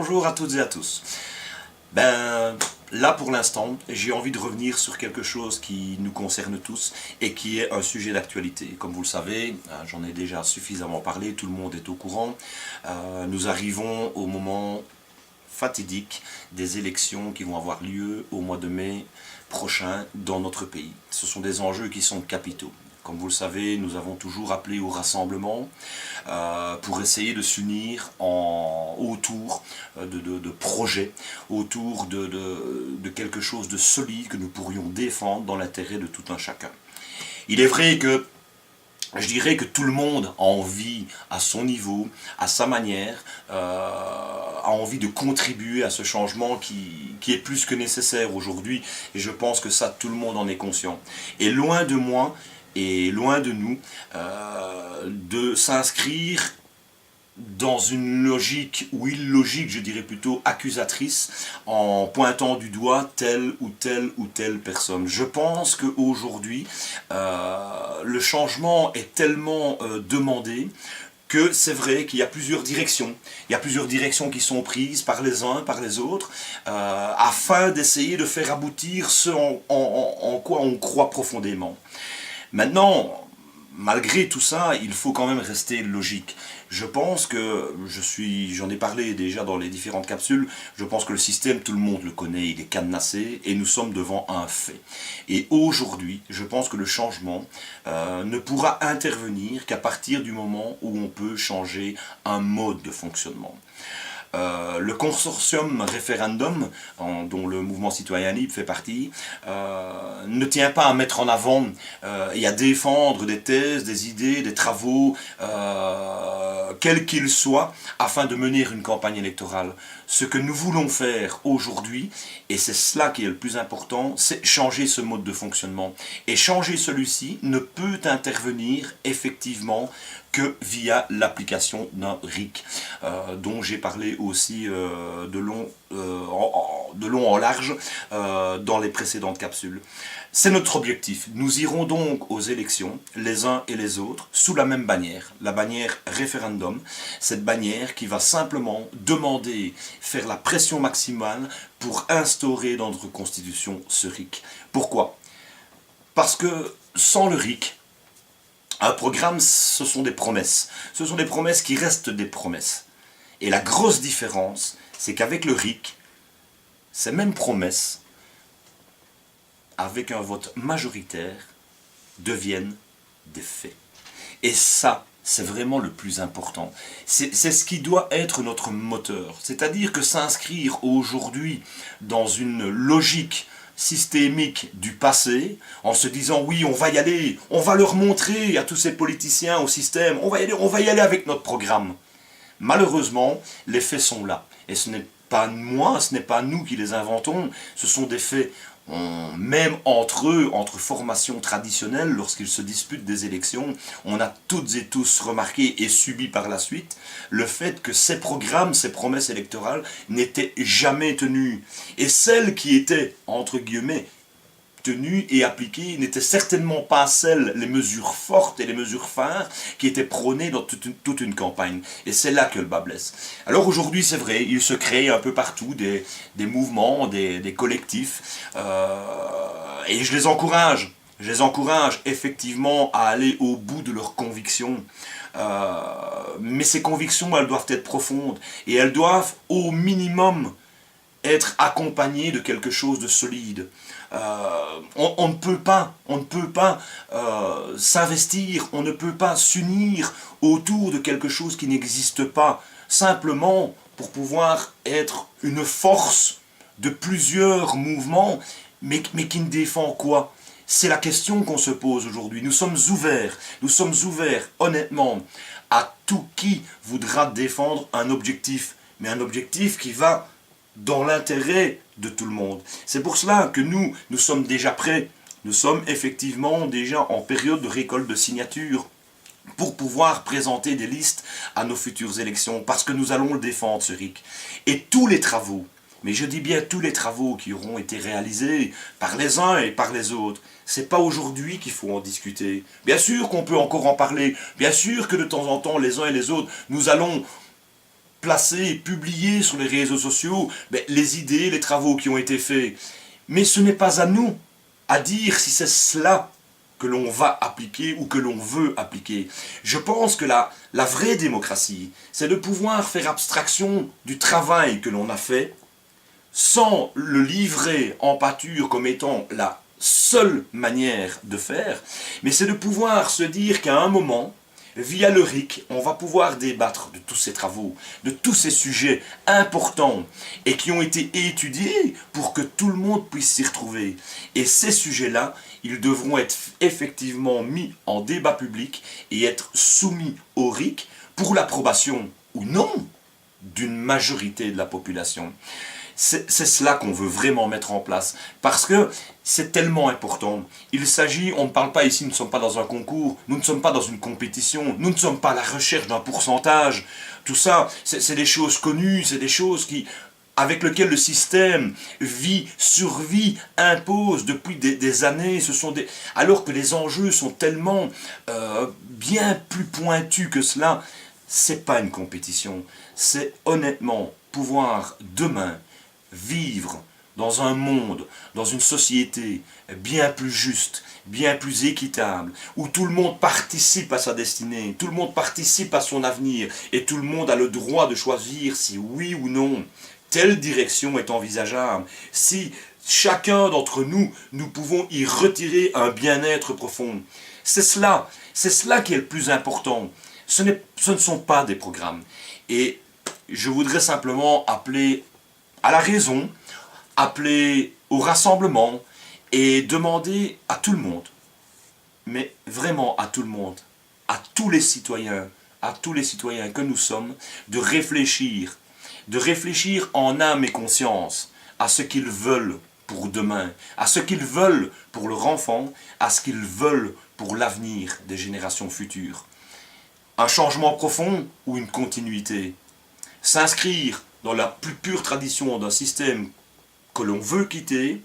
Bonjour à toutes et à tous. Là pour l'instant, j'ai envie de revenir sur quelque chose qui nous concerne tous et qui est un sujet d'actualité. Comme vous le savez, j'en ai déjà suffisamment parlé, tout le monde est au courant. Nous arrivons au moment fatidique des élections qui vont avoir lieu au mois de mai prochain dans notre pays. Ce sont des enjeux qui sont capitaux. Comme vous le savez, nous avons toujours appelé au rassemblement pour essayer de s'unir autour de projets, autour de quelque chose de solide que nous pourrions défendre dans l'intérêt de tout un chacun. Il est vrai que je dirais que tout le monde a envie, à son niveau, à sa manière, a envie de contribuer à ce changement qui est plus que nécessaire aujourd'hui. Et je pense que ça, tout le monde en est conscient. Et loin de moi, et loin de nous, de s'inscrire dans une logique ou illogique, je dirais plutôt accusatrice, en pointant du doigt telle ou telle personne. Je pense qu'aujourd'hui, le changement est tellement demandé que c'est vrai qu'il y a plusieurs directions. Il y a plusieurs directions qui sont prises par les uns, par les autres, afin d'essayer de faire aboutir ce en quoi on croit profondément. Maintenant, malgré tout ça, il faut quand même rester logique. Je pense que, j'en ai parlé déjà dans les différentes capsules, je pense que le système, tout le monde le connaît, il est cadenassé et nous sommes devant un fait. Et aujourd'hui, je pense que le changement ne pourra intervenir qu'à partir du moment où on peut changer un mode de fonctionnement. Le consortium référendum, dont le mouvement citoyen libre fait partie, ne tient pas à mettre en avant et à défendre des thèses, des idées, des travaux, quels qu'ils soient, afin de mener une campagne électorale. Ce que nous voulons faire aujourd'hui, et c'est cela qui est le plus important, c'est changer ce mode de fonctionnement. Et changer celui-ci ne peut intervenir effectivement que via l'application d'un RIC, dont j'ai parlé aussi de long en large dans les précédentes capsules. C'est notre objectif. Nous irons donc aux élections, les uns et les autres, sous la même bannière, la bannière référendum, cette bannière qui va simplement demander, faire la pression maximale pour instaurer dans notre constitution ce RIC. Pourquoi ? Parce que sans le RIC, un programme, ce sont des promesses. Ce sont des promesses qui restent des promesses. Et la grosse différence, c'est qu'avec le RIC, ces mêmes promesses, avec un vote majoritaire, deviennent des faits. Et ça, c'est vraiment le plus important. C'est ce qui doit être notre moteur. C'est-à-dire que s'inscrire aujourd'hui dans une logique systémique du passé, en se disant oui, on va y aller, on va leur montrer à tous ces politiciens, au système, on va y aller avec notre programme. Malheureusement, les faits sont là. Et ce n'est pas moi, ce n'est pas nous qui les inventons, ce sont des faits. Même entre eux, entre formations traditionnelles, lorsqu'ils se disputent des élections, on a toutes et tous remarqué et subi par la suite le fait que ces programmes, ces promesses électorales n'étaient jamais tenues. Et celles qui étaient, entre guillemets, tenues et appliquées n'étaient certainement pas celles, les mesures fortes et les mesures phares qui étaient prônées dans toute une campagne. Et c'est là que le bas blesse. Alors aujourd'hui, c'est vrai, il se crée un peu partout des mouvements, des collectifs, et je les encourage. Je les encourage effectivement à aller au bout de leurs convictions. Mais ces convictions, elles doivent être profondes. Et elles doivent, au minimum, être accompagné de quelque chose de solide. On ne peut pas s'investir, on ne peut pas s'unir autour de quelque chose qui n'existe pas, simplement pour pouvoir être une force de plusieurs mouvements, mais qui ne défend quoi ? C'est la question qu'on se pose aujourd'hui. Nous sommes ouverts, honnêtement, à tout qui voudra défendre un objectif, mais un objectif qui va dans l'intérêt de tout le monde. C'est pour cela que nous sommes déjà prêts. Nous sommes effectivement déjà en période de récolte de signatures pour pouvoir présenter des listes à nos futures élections, parce que nous allons le défendre, ce RIC. Et tous les travaux, mais je dis bien tous les travaux qui auront été réalisés par les uns et par les autres, c'est pas aujourd'hui qu'il faut en discuter. Bien sûr qu'on peut encore en parler, bien sûr que de temps en temps, les uns et les autres, nous allons placer, publier sur les réseaux sociaux les idées, les travaux qui ont été faits. Mais ce n'est pas à nous à dire si c'est cela que l'on va appliquer ou que l'on veut appliquer. Je pense que la vraie démocratie, c'est de pouvoir faire abstraction du travail que l'on a fait sans le livrer en pâture comme étant la seule manière de faire, mais c'est de pouvoir se dire qu'à un moment, via le RIC, on va pouvoir débattre de tous ces travaux, de tous ces sujets importants et qui ont été étudiés pour que tout le monde puisse s'y retrouver. Et ces sujets-là, ils devront être effectivement mis en débat public et être soumis au RIC pour l'approbation ou non d'une majorité de la population. C'est cela qu'on veut vraiment mettre en place, parce que c'est tellement important. Il s'agit, on ne parle pas ici, nous ne sommes pas dans un concours, nous ne sommes pas dans une compétition, nous ne sommes pas à la recherche d'un pourcentage. Tout ça, c'est des choses connues, c'est des choses avec lesquelles le système vit, survit, impose depuis des années. Alors que les enjeux sont tellement bien plus pointus que cela, c'est pas une compétition. C'est honnêtement pouvoir demain vivre dans un monde, dans une société bien plus juste, bien plus équitable, où tout le monde participe à sa destinée, tout le monde participe à son avenir, et tout le monde a le droit de choisir si oui ou non telle direction est envisageable, si chacun d'entre nous, nous pouvons y retirer un bien-être profond. C'est cela qui est le plus important. Ce ne sont pas des programmes. Et je voudrais simplement appeler à la raison, appeler au rassemblement et demander à tout le monde, mais vraiment à tout le monde, à tous les citoyens que nous sommes, de réfléchir en âme et conscience à ce qu'ils veulent pour demain, à ce qu'ils veulent pour leur enfant, à ce qu'ils veulent pour l'avenir des générations futures. Un changement profond ou une continuité? S'inscrire dans la plus pure tradition d'un système que l'on veut quitter,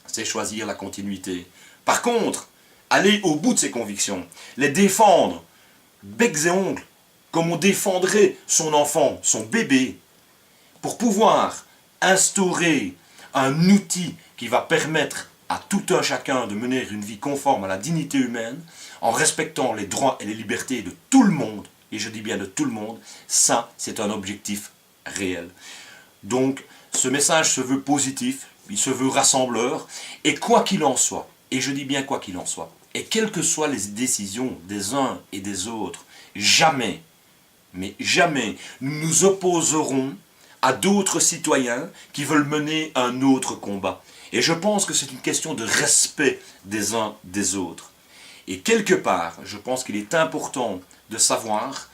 c'est choisir la continuité. Par contre, aller au bout de ses convictions, les défendre, becs et ongles, comme on défendrait son enfant, son bébé, pour pouvoir instaurer un outil qui va permettre à tout un chacun de mener une vie conforme à la dignité humaine, en respectant les droits et les libertés de tout le monde, et je dis bien de tout le monde, ça c'est un objectif réel. Donc ce message se veut positif, il se veut rassembleur, et quoi qu'il en soit, et je dis bien quoi qu'il en soit, et quelles que soient les décisions des uns et des autres, jamais, mais jamais, nous nous opposerons à d'autres citoyens qui veulent mener un autre combat. Et je pense que c'est une question de respect des uns des autres. Et quelque part, je pense qu'il est important de savoir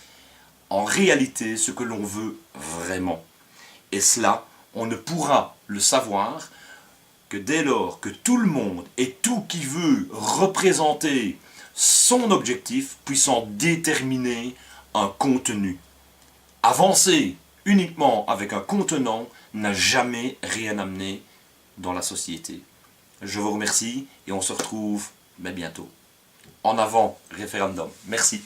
en réalité ce que l'on veut vraiment. Et cela, on ne pourra le savoir que dès lors que tout le monde et tout qui veut représenter son objectif puisse en déterminer un contenu. Avancer uniquement avec un contenant n'a jamais rien amené dans la société. Je vous remercie et on se retrouve bientôt. En avant, référendum. Merci.